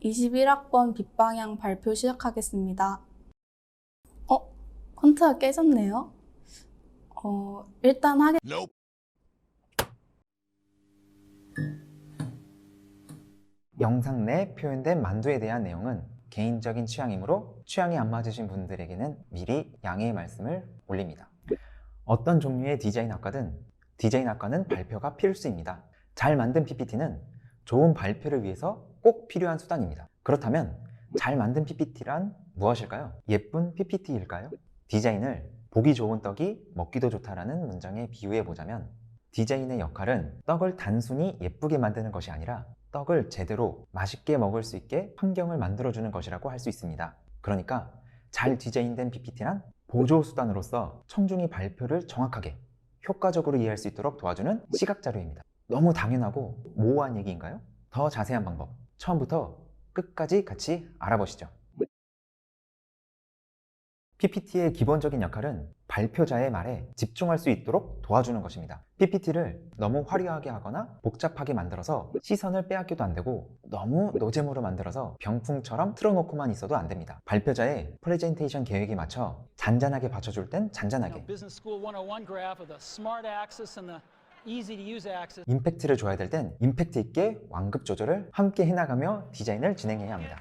21학번 빗방향 발표 시작하겠습니다. 콘트가 깨졌네요. 일단 영상 내 표현된 만두에 대한 내용은 개인적인 취향이므로 취향이 안 맞으신 분들에게는 미리 양해의 말씀을 올립니다. 어떤 종류의 디자인학과든 디자인학과는 발표가 필수입니다. 잘 만든 PPT는 좋은 발표를 위해서 꼭 필요한 수단입니다. 그렇다면 잘 만든 PPT란 무엇일까요? 예쁜 PPT일까요? 디자인을 보기 좋은 떡이 먹기도 좋다라는 문장에 비유해 보자면 디자인의 역할은 떡을 단순히 예쁘게 만드는 것이 아니라 떡을 제대로 맛있게 먹을 수 있게 환경을 만들어주는 것이라고 할 수 있습니다. 그러니까 잘 디자인된 PPT란 보조 수단으로서 청중이 발표를 정확하게 효과적으로 이해할 수 있도록 도와주는 시각 자료입니다. 너무 당연하고 모호한 얘기인가요? 더 자세한 방법 처음부터 끝까지 같이 알아보시죠. PPT의 기본적인 역할은 발표자의 말에 집중할 수 있도록 도와주는 것입니다. PPT를 너무 화려하게 하거나 복잡하게 만들어서 시선을 빼앗겨도 안 되고 너무 노잼으로 만들어서 병풍처럼 틀어놓고만 있어도 안 됩니다. 발표자의 프레젠테이션 계획에 맞춰 잔잔하게 받쳐줄 땐 잔잔하게, 임팩트를 줘야 될 땐 임팩트 있게 완급 조절을 함께 해나가며 디자인을 진행해야 합니다.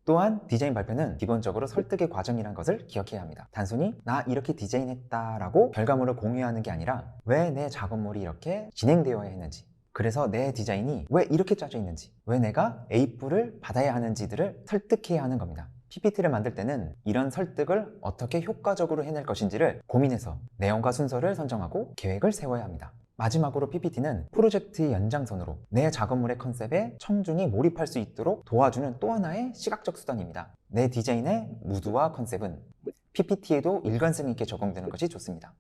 또한 디자인 발표는 기본적으로 설득의 과정이란 것을 기억해야 합니다. 단순히 나 이렇게 디자인했다 라고 결과물을 공유하는 게 아니라 왜 내 작업물이 이렇게 진행되어야 했는지, 그래서 내 디자인이 왜 이렇게 짜져 있는지, 왜 내가 A뿔을 받아야 하는지들을 설득해야 하는 겁니다. PPT를 만들 때는 이런 설득을 어떻게 효과적으로 해낼 것인지를 고민해서 내용과 순서를 선정하고 계획을 세워야 합니다. 마지막으로 PPT는 프로젝트의 연장선으로 내 작업물의 컨셉에 청중이 몰입할 수 있도록 도와주는 또 하나의 시각적 수단입니다. 내 디자인의 무드와 컨셉은 PPT에도 일관성 있게 적용되는 것이 좋습니다.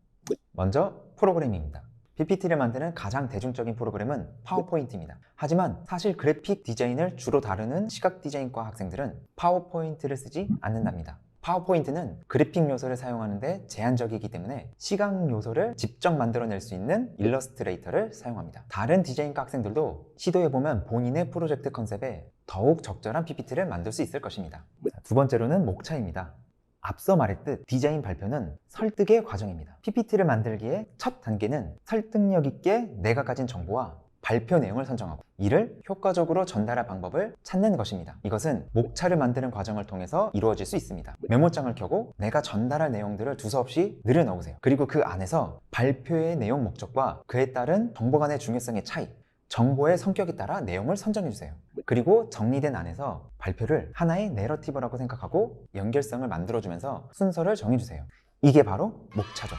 먼저 프로그램입니다. PPT를 만드는 가장 대중적인 프로그램은 파워포인트입니다. 하지만 사실 그래픽 디자인을 주로 다루는 시각 디자인과 학생들은 파워포인트를 쓰지 않는답니다. 파워포인트는 그래픽 요소를 사용하는데 제한적이기 때문에 시각 요소를 직접 만들어낼 수 있는 일러스트레이터를 사용합니다. 다른 디자인과 학생들도 시도해보면 본인의 프로젝트 컨셉에 더욱 적절한 PPT를 만들 수 있을 것입니다. 두 번째로는 목차입니다. 앞서 말했듯 디자인 발표는 설득의 과정입니다. PPT를 만들기에 첫 단계는 설득력 있게 내가 가진 정보와 발표 내용을 선정하고 이를 효과적으로 전달할 방법을 찾는 것입니다. 이것은 목차를 만드는 과정을 통해서 이루어질 수 있습니다. 메모장을 켜고 내가 전달할 내용들을 두서없이 늘여놓으세요. 그리고 그 안에서 발표의 내용 목적과 그에 따른 정보 간의 중요성의 차이, 정보의 성격에 따라 내용을 선정해주세요. 그리고 정리된 안에서 발표를 하나의 내러티브라고 생각하고 연결성을 만들어주면서 순서를 정해주세요. 이게 바로 목차죠.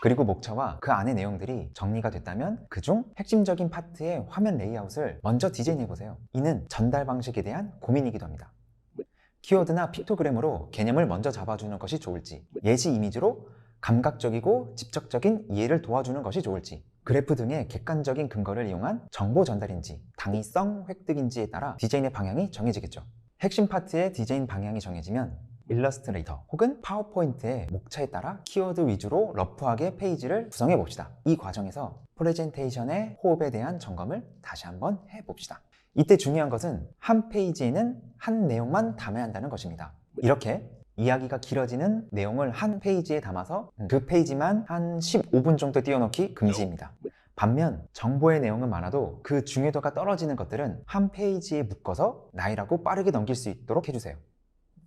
그리고 목차와 그 안의 내용들이 정리가 됐다면 그중 핵심적인 파트의 화면 레이아웃을 먼저 디자인해보세요. 이는 전달 방식에 대한 고민이기도 합니다. 키워드나 픽토그램으로 개념을 먼저 잡아주는 것이 좋을지, 예시 이미지로 감각적이고 직접적인 이해를 도와주는 것이 좋을지, 그래프 등의 객관적인 근거를 이용한 정보 전달인지, 당위성 획득인지에 따라 디자인의 방향이 정해지겠죠. 핵심 파트의 디자인 방향이 정해지면 일러스트레이터 혹은 파워포인트의 목차에 따라 키워드 위주로 러프하게 페이지를 구성해 봅시다. 이 과정에서 프레젠테이션의 호흡에 대한 점검을 다시 한번 해봅시다. 이때 중요한 것은 한 페이지에는 한 내용만 담아야 한다는 것입니다. 이렇게 이야기가 길어지는 내용을 한 페이지에 담아서 그 페이지만 한 15분 정도 띄워넣기 금지입니다. 반면 정보의 내용은 많아도 그 중요도가 떨어지는 것들은 한 페이지에 묶어서 나열하고 빠르게 넘길 수 있도록 해주세요.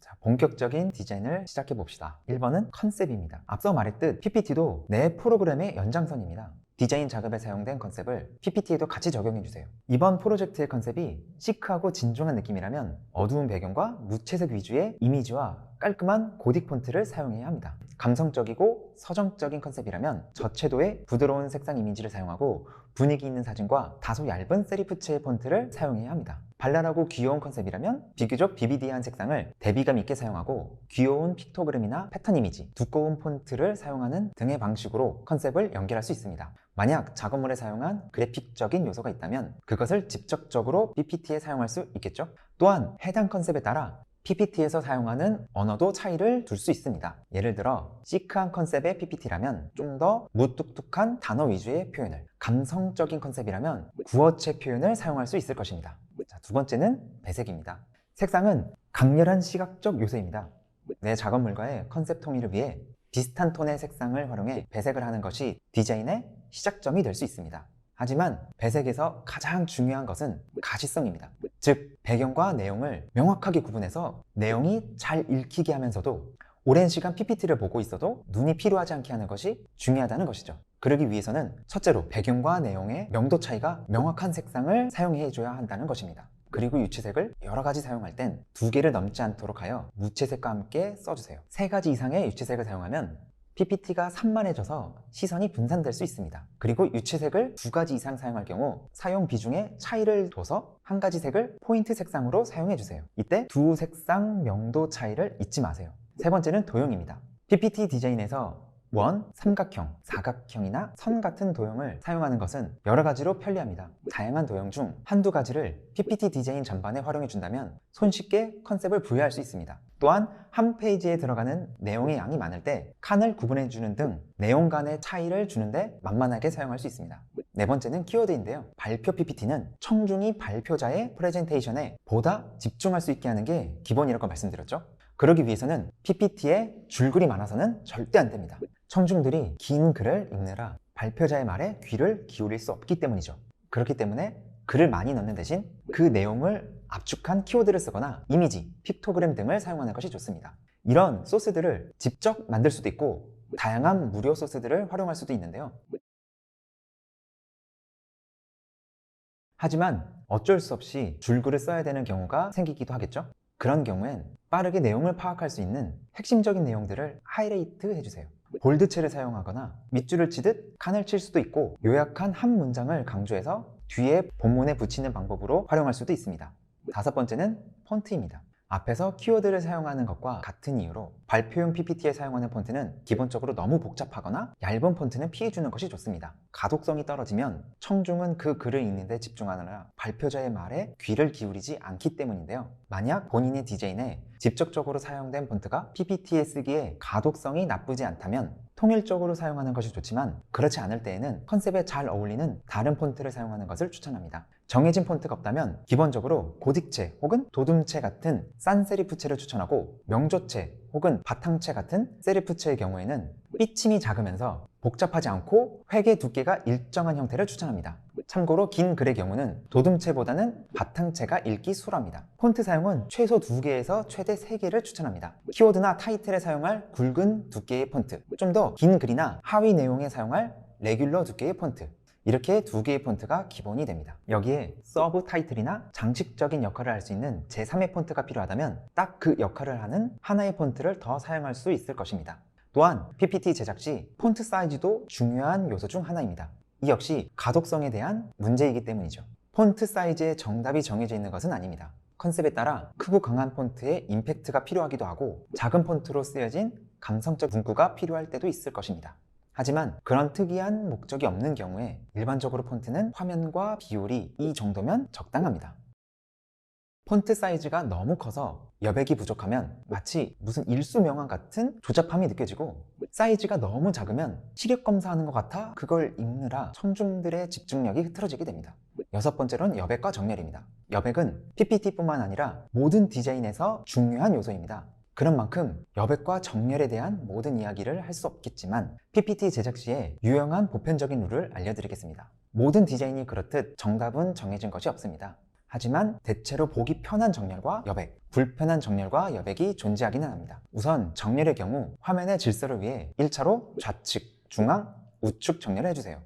자, 본격적인 디자인을 시작해 봅시다. 1번은 컨셉입니다. 앞서 말했듯 PPT도 내 프로그램의 연장선입니다. 디자인 작업에 사용된 컨셉을 PPT에도 같이 적용해 주세요. 이번 프로젝트의 컨셉이 시크하고 진중한 느낌이라면 어두운 배경과 무채색 위주의 이미지와 깔끔한 고딕 폰트를 사용해야 합니다. 감성적이고 서정적인 컨셉이라면 저채도의 부드러운 색상 이미지를 사용하고 분위기 있는 사진과 다소 얇은 세리프체의 폰트를 사용해야 합니다. 발랄하고 귀여운 컨셉이라면 비교적 비비디한 색상을 대비감 있게 사용하고 귀여운 픽토그램이나 패턴 이미지, 두꺼운 폰트를 사용하는 등의 방식으로 컨셉을 연결할 수 있습니다. 만약 작업물에 사용한 그래픽적인 요소가 있다면 그것을 직접적으로 PPT에 사용할 수 있겠죠? 또한 해당 컨셉에 따라 PPT에서 사용하는 언어도 차이를 둘 수 있습니다. 예를 들어 시크한 컨셉의 PPT라면 좀 더 무뚝뚝한 단어 위주의 표현을, 감성적인 컨셉이라면 구어체 표현을 사용할 수 있을 것입니다. 자, 두 번째는 배색입니다. 색상은 강렬한 시각적 요소입니다. 내 작업물과의 컨셉 통일을 위해 비슷한 톤의 색상을 활용해 배색을 하는 것이 디자인의 시작점이 될 수 있습니다. 하지만 배색에서 가장 중요한 것은 가시성입니다. 즉, 배경과 내용을 명확하게 구분해서 내용이 잘 읽히게 하면서도 오랜 시간 PPT를 보고 있어도 눈이 피로하지 않게 하는 것이 중요하다는 것이죠. 그러기 위해서는 첫째로 배경과 내용의 명도 차이가 명확한 색상을 사용해 줘야 한다는 것입니다. 그리고 유채색을 여러 가지 사용할 땐 2개를 넘지 않도록 하여 무채색과 함께 써주세요. 3가지 이상의 유채색을 사용하면 PPT가 산만해져서 시선이 분산될 수 있습니다. 그리고 유채색을 2가지 이상 사용할 경우 사용 비중에 차이를 둬서 한 가지 색을 포인트 색상으로 사용해 주세요. 이때 두 색상 명도 차이를 잊지 마세요. 세 번째는 도형입니다. PPT 디자인에서 원, 삼각형, 사각형이나 선 같은 도형을 사용하는 것은 여러 가지로 편리합니다. 다양한 도형 중 한두 가지를 PPT 디자인 전반에 활용해 준다면 손쉽게 컨셉을 부여할 수 있습니다. 또한 한 페이지에 들어가는 내용의 양이 많을 때 칸을 구분해 주는 등 내용 간의 차이를 주는데 만만하게 사용할 수 있습니다. 네 번째는 키워드인데요. 발표 PPT는 청중이 발표자의 프레젠테이션에 보다 집중할 수 있게 하는 게 기본이라고 말씀드렸죠. 그러기 위해서는 PPT에 줄글이 많아서는 절대 안 됩니다. 청중들이 긴 글을 읽느라 발표자의 말에 귀를 기울일 수 없기 때문이죠. 그렇기 때문에 글을 많이 넣는 대신 그 내용을 압축한 키워드를 쓰거나 이미지, 픽토그램 등을 사용하는 것이 좋습니다. 이런 소스들을 직접 만들 수도 있고 다양한 무료 소스들을 활용할 수도 있는데요. 하지만 어쩔 수 없이 줄글을 써야 되는 경우가 생기기도 하겠죠. 그런 경우엔 빠르게 내용을 파악할 수 있는 핵심적인 내용들을 하이라이트 해주세요. 볼드체를 사용하거나 밑줄을 치듯 칸을 칠 수도 있고 요약한 한 문장을 강조해서 뒤에 본문에 붙이는 방법으로 활용할 수도 있습니다. 다섯 번째는 폰트입니다. 앞에서 키워드를 사용하는 것과 같은 이유로 발표용 PPT에 사용하는 폰트는 기본적으로 너무 복잡하거나 얇은 폰트는 피해주는 것이 좋습니다. 가독성이 떨어지면 청중은 그 글을 읽는 데 집중하느라 발표자의 말에 귀를 기울이지 않기 때문인데요. 만약 본인의 디자인에 직접적으로 사용된 폰트가 PPT에 쓰기에 가독성이 나쁘지 않다면 통일적으로 사용하는 것이 좋지만 그렇지 않을 때에는 컨셉에 잘 어울리는 다른 폰트를 사용하는 것을 추천합니다. 정해진 폰트가 없다면 기본적으로 고딕체 혹은 도둠체 같은 싼 세리프체를 추천하고 명조체 혹은 바탕체 같은 세리프체의 경우에는 삐침이 작으면서 복잡하지 않고 획의 두께가 일정한 형태를 추천합니다. 참고로 긴 글의 경우는 도둠체보다는 바탕체가 읽기 수월합니다. 폰트 사용은 최소 2개에서 최대 3개를 추천합니다. 키워드나 타이틀에 사용할 굵은 두께의 폰트, 좀 더 긴 글이나 하위 내용에 사용할 레귤러 두께의 폰트, 이렇게 2개의 폰트가 기본이 됩니다. 여기에 서브 타이틀이나 장식적인 역할을 할 수 있는 제3의 폰트가 필요하다면 딱 그 역할을 하는 하나의 폰트를 더 사용할 수 있을 것입니다. 또한 PPT 제작 시 폰트 사이즈도 중요한 요소 중 하나입니다. 이 역시 가독성에 대한 문제이기 때문이죠. 폰트 사이즈의 정답이 정해져 있는 것은 아닙니다. 컨셉에 따라 크고 강한 폰트에 임팩트가 필요하기도 하고 작은 폰트로 쓰여진 감성적 문구가 필요할 때도 있을 것입니다. 하지만 그런 특이한 목적이 없는 경우에 일반적으로 폰트는 화면과 비율이 이 정도면 적당합니다. 폰트 사이즈가 너무 커서 여백이 부족하면 마치 무슨 일수명한 같은 조잡함이 느껴지고, 사이즈가 너무 작으면 시력 검사하는 것 같아 그걸 읽느라 청중들의 집중력이 흐트러지게 됩니다. 여섯 번째로는 여백과 정렬입니다. 여백은 PPT뿐만 아니라 모든 디자인에서 중요한 요소입니다. 그런 만큼 여백과 정렬에 대한 모든 이야기를 할 수 없겠지만 PPT 제작 시에 유용한 보편적인 룰을 알려드리겠습니다. 모든 디자인이 그렇듯 정답은 정해진 것이 없습니다. 하지만 대체로 보기 편한 정렬과 여백, 불편한 정렬과 여백이 존재하기는 합니다. 우선 정렬의 경우 화면의 질서를 위해 1차로 좌측, 중앙, 우측 정렬을 해주세요.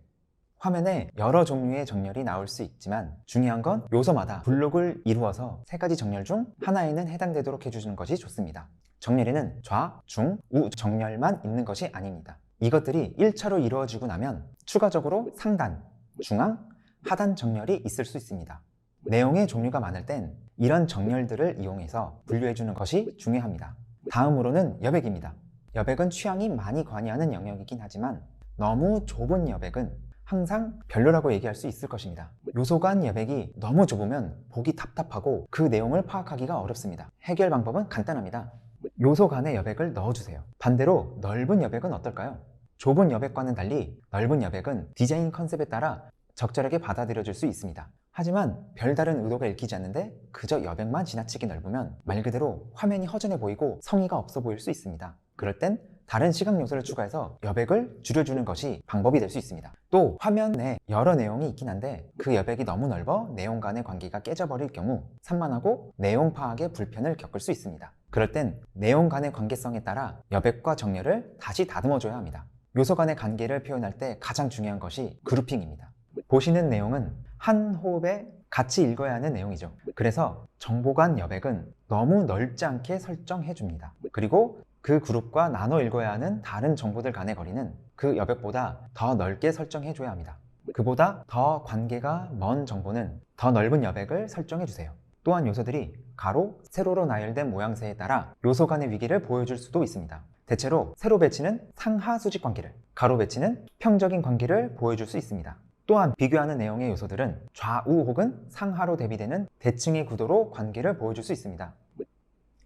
화면에 여러 종류의 정렬이 나올 수 있지만 중요한 건 요소마다 블록을 이루어서 3가지 정렬 중 하나에는 해당되도록 해주시는 것이 좋습니다. 정렬에는 좌, 중, 우 정렬만 있는 것이 아닙니다. 이것들이 1차로 이루어지고 나면 추가적으로 상단, 중앙, 하단 정렬이 있을 수 있습니다. 내용의 종류가 많을 땐 이런 정렬들을 이용해서 분류해주는 것이 중요합니다. 다음으로는 여백입니다. 여백은 취향이 많이 관여하는 영역이긴 하지만 너무 좁은 여백은 항상 별로라고 얘기할 수 있을 것입니다. 요소 간 여백이 너무 좁으면 보기 답답하고 그 내용을 파악하기가 어렵습니다. 해결 방법은 간단합니다. 요소 간의 여백을 넣어주세요. 반대로 넓은 여백은 어떨까요? 좁은 여백과는 달리 넓은 여백은 디자인 컨셉에 따라 적절하게 받아들여질 수 있습니다. 하지만 별다른 의도가 읽히지 않는데 그저 여백만 지나치게 넓으면 말 그대로 화면이 허전해 보이고 성의가 없어 보일 수 있습니다. 그럴 땐 다른 시각 요소를 추가해서 여백을 줄여주는 것이 방법이 될 수 있습니다. 또 화면에 여러 내용이 있긴 한데 그 여백이 너무 넓어 내용 간의 관계가 깨져버릴 경우 산만하고 내용 파악에 불편을 겪을 수 있습니다. 그럴 땐 내용 간의 관계성에 따라 여백과 정렬을 다시 다듬어줘야 합니다. 요소 간의 관계를 표현할 때 가장 중요한 것이 그룹핑입니다. 보시는 내용은 한 호흡에 같이 읽어야 하는 내용이죠. 그래서 정보 간 여백은 너무 넓지 않게 설정해 줍니다. 그리고 그 그룹과 나눠 읽어야 하는 다른 정보들 간의 거리는 그 여백보다 더 넓게 설정해 줘야 합니다. 그보다 더 관계가 먼 정보는 더 넓은 여백을 설정해 주세요. 또한 요소들이 가로, 세로로 나열된 모양새에 따라 요소 간의 위기를 보여줄 수도 있습니다. 대체로 세로 배치는 상하 수직 관계를, 가로 배치는 평적인 관계를 보여줄 수 있습니다. 또한 비교하는 내용의 요소들은 좌우 혹은 상하로 대비되는 대칭의 구도로 관계를 보여줄 수 있습니다.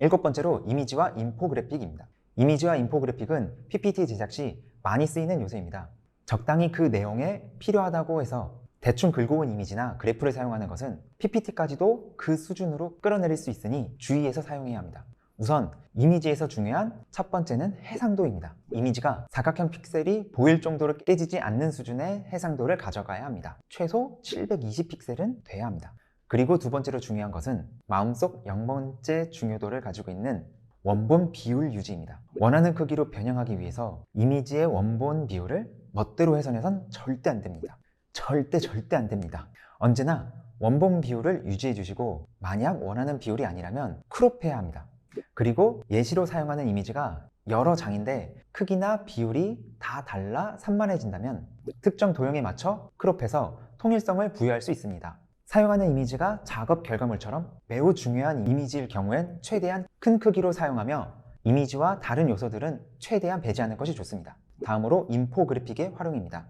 7번째로 이미지와 인포그래픽입니다. 이미지와 인포그래픽은 PPT 제작 시 많이 쓰이는 요소입니다. 적당히 그 내용에 필요하다고 해서 대충 긁어 온 이미지나 그래프를 사용하는 것은 PPT까지도 그 수준으로 끌어내릴 수 있으니 주의해서 사용해야 합니다. 우선 이미지에서 중요한 첫 번째는 해상도입니다. 이미지가 사각형 픽셀이 보일 정도로 깨지지 않는 수준의 해상도를 가져가야 합니다. 최소 720픽셀은 돼야 합니다. 그리고 두 번째로 중요한 것은 마음속 0번째 중요도를 가지고 있는 원본 비율 유지입니다. 원하는 크기로 변형하기 위해서 이미지의 원본 비율을 멋대로 훼손해선 절대 안 됩니다. 절대 안 됩니다. 언제나 원본 비율을 유지해 주시고 만약 원하는 비율이 아니라면 크롭해야 합니다. 그리고 예시로 사용하는 이미지가 여러 장인데 크기나 비율이 다 달라 산만해진다면 특정 도형에 맞춰 크롭해서 통일성을 부여할 수 있습니다. 사용하는 이미지가 작업 결과물처럼 매우 중요한 이미지일 경우엔 최대한 큰 크기로 사용하며 이미지와 다른 요소들은 최대한 배제하는 것이 좋습니다. 다음으로 인포그래픽의 활용입니다.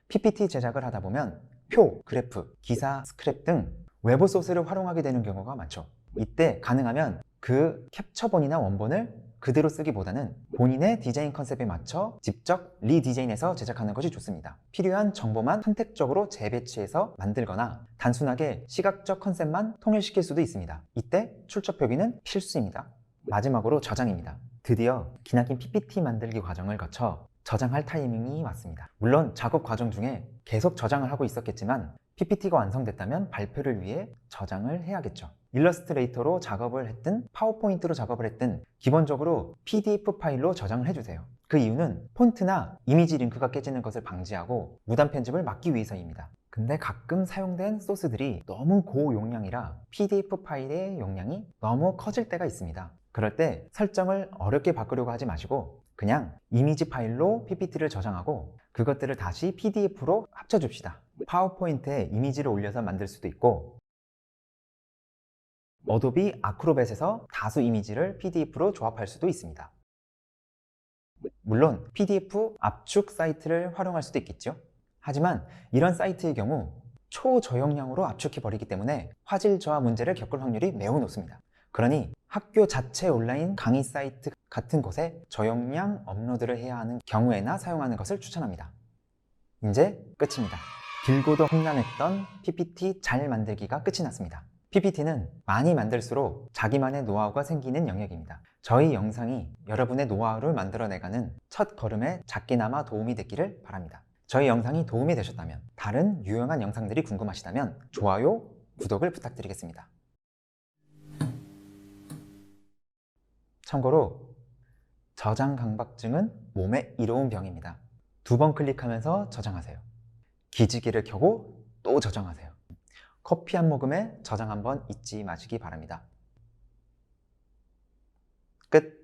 PPT 제작을 하다 보면 표, 그래프, 기사, 스크랩 등 외부 소스를 활용하게 되는 경우가 많죠. 이때 가능하면 그 캡처본이나 원본을 그대로 쓰기보다는 본인의 디자인 컨셉에 맞춰 직접 리디자인해서 제작하는 것이 좋습니다. 필요한 정보만 선택적으로 재배치해서 만들거나 단순하게 시각적 컨셉만 통일시킬 수도 있습니다. 이때 출처 표기는 필수입니다. 마지막으로 저장입니다. 드디어 기나긴 PPT 만들기 과정을 거쳐 저장할 타이밍이 왔습니다. 물론 작업 과정 중에 계속 저장을 하고 있었겠지만 PPT가 완성됐다면 발표를 위해 저장을 해야겠죠. 일러스트레이터로 작업을 했든 파워포인트로 작업을 했든 기본적으로 PDF 파일로 저장을 해주세요. 그 이유는 폰트나 이미지 링크가 깨지는 것을 방지하고 무단 편집을 막기 위해서입니다. 근데 가끔 사용된 소스들이 너무 고용량이라 PDF 파일의 용량이 너무 커질 때가 있습니다. 그럴 때 설정을 어렵게 바꾸려고 하지 마시고 그냥 이미지 파일로 PPT를 저장하고 그것들을 다시 PDF로 합쳐줍시다. 파워포인트에 이미지를 올려서 만들 수도 있고 어도비 아크로벳에서 다수 이미지를 PDF로 조합할 수도 있습니다. 물론 PDF 압축 사이트를 활용할 수도 있겠죠. 하지만 이런 사이트의 경우 초저용량으로 압축해버리기 때문에 화질 저하 문제를 겪을 확률이 매우 높습니다. 그러니 학교 자체 온라인 강의 사이트 같은 곳에 저용량 업로드를 해야 하는 경우에나 사용하는 것을 추천합니다. 이제 끝입니다. 길고도 험난했던 PPT 잘 만들기가 끝이 났습니다. PPT는 많이 만들수록 자기만의 노하우가 생기는 영역입니다. 저희 영상이 여러분의 노하우를 만들어내가는 첫 걸음에 작게나마 도움이 됐기를 바랍니다. 저희 영상이 도움이 되셨다면 다른 유용한 영상들이 궁금하시다면 좋아요, 구독을 부탁드리겠습니다. 참고로 저장 강박증은 몸에 이로운 병입니다. 2번 클릭하면서 저장하세요. 기지개를 켜고 또 저장하세요. 커피 한 모금에 저장 한번 잊지 마시기 바랍니다. 끝!